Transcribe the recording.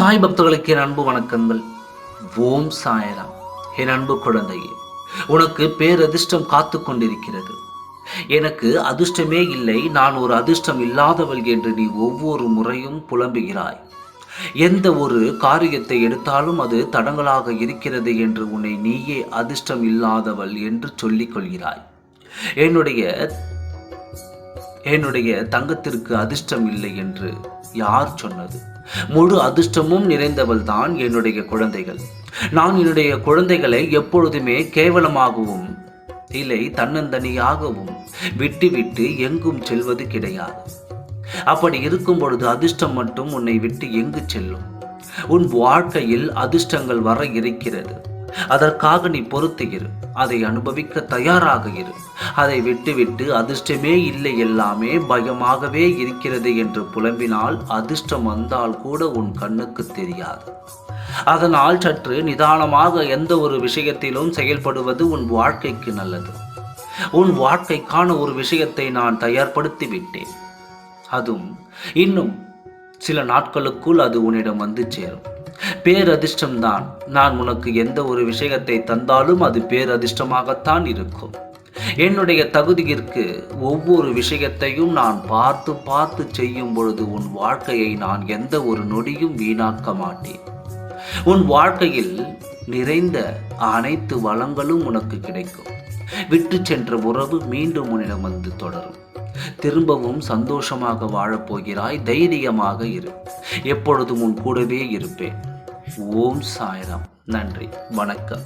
சாய் பக்தர்களுக்கு என் அன்பு வணக்கங்கள். ஓம் சாயராம். என் அன்பு குழந்தையே, உனக்கு பேரதிர்ஷ்டம் காத்து கொண்டிருக்கிறது. எனக்கு அதிர்ஷ்டமே இல்லை, நான் ஒரு அதிர்ஷ்டம் இல்லாதவள் என்று நீ ஒவ்வொரு முறையும் புலம்புகிறாய். எந்த ஒரு காரியத்தை எடுத்தாலும் அது தடங்களாக இருக்கிறது என்று உன்னை நீயே அதிர்ஷ்டம் இல்லாதவள் என்று சொல்லிக் கொள்கிறாய். என்னுடைய என்னுடைய தங்கத்திற்கு அதிர்ஷ்டம் இல்லை என்று யார் சொன்னது? முழு அதிர்ஷ்டமும் நிறைந்தவள் தான் என்னுடைய குழந்தைகள். நான் என்னுடைய குழந்தைகளை எப்பொழுதுமே கேவலமாகவும் இல்லை தன்னந்தனியாகவும் விட்டு எங்கும் செல்வது கிடையாது. அப்படி இருக்கும் பொழுது அதிர்ஷ்டம் மட்டும் உன்னை விட்டு எங்கு செல்லும்? உன் வாழ்க்கையில் அதிர்ஷ்டங்கள் வர இருக்கிறது. அதற்காக நீ பொறுத்து இரு, அதை அனுபவிக்க தயாராக இரு. அதை விட்டு அதிர்ஷ்டமே இல்லை, எல்லாமே பயமாகவே இருக்கிறது என்று புலம்பினால் அதிர்ஷ்டம் வந்தால் கூட உன் கண்ணுக்கு தெரியாது. அதனால் சற்று நிதானமாக எந்த ஒரு விஷயத்திலும் செயல்படுவது உன் வாழ்க்கைக்கு நல்லது. உன் வாழ்க்கைக்கான ஒரு விஷயத்தை நான் தயார்படுத்தி விட்டேன். அதுவும் இன்னும் சில நாட்களுக்குள் அது உன்னிடம் வந்து சேரும். பேரதிர்ஷ்டம்தான். நான் உனக்கு எந்த ஒரு விஷயத்தை தந்தாலும் அது பேரதிர்ஷ்டமாகத்தான் இருக்கும். என்னுடைய தகுதியிற்கு ஒவ்வொரு விஷயத்தையும் நான் பார்த்து செய்யும் பொழுது உன் வாழ்க்கையை நான் எந்த ஒரு நொடியும் வீணாக்க மாட்டேன். உன் வாழ்க்கையில் நிறைந்த அனைத்து வளங்களும் உனக்கு கிடைக்கும். விட்டு சென்ற உறவு மீண்டும் உன்னிடம் வந்து தொடரும். திரும்பவும் சந்தோஷமாக வாழப்போகிறாய். தைரியமாக இரு. எப்பொழுதும் உன் கூடவே இருப்பேன். ஓம் சாய்ராம். நன்றி, வணக்கம்.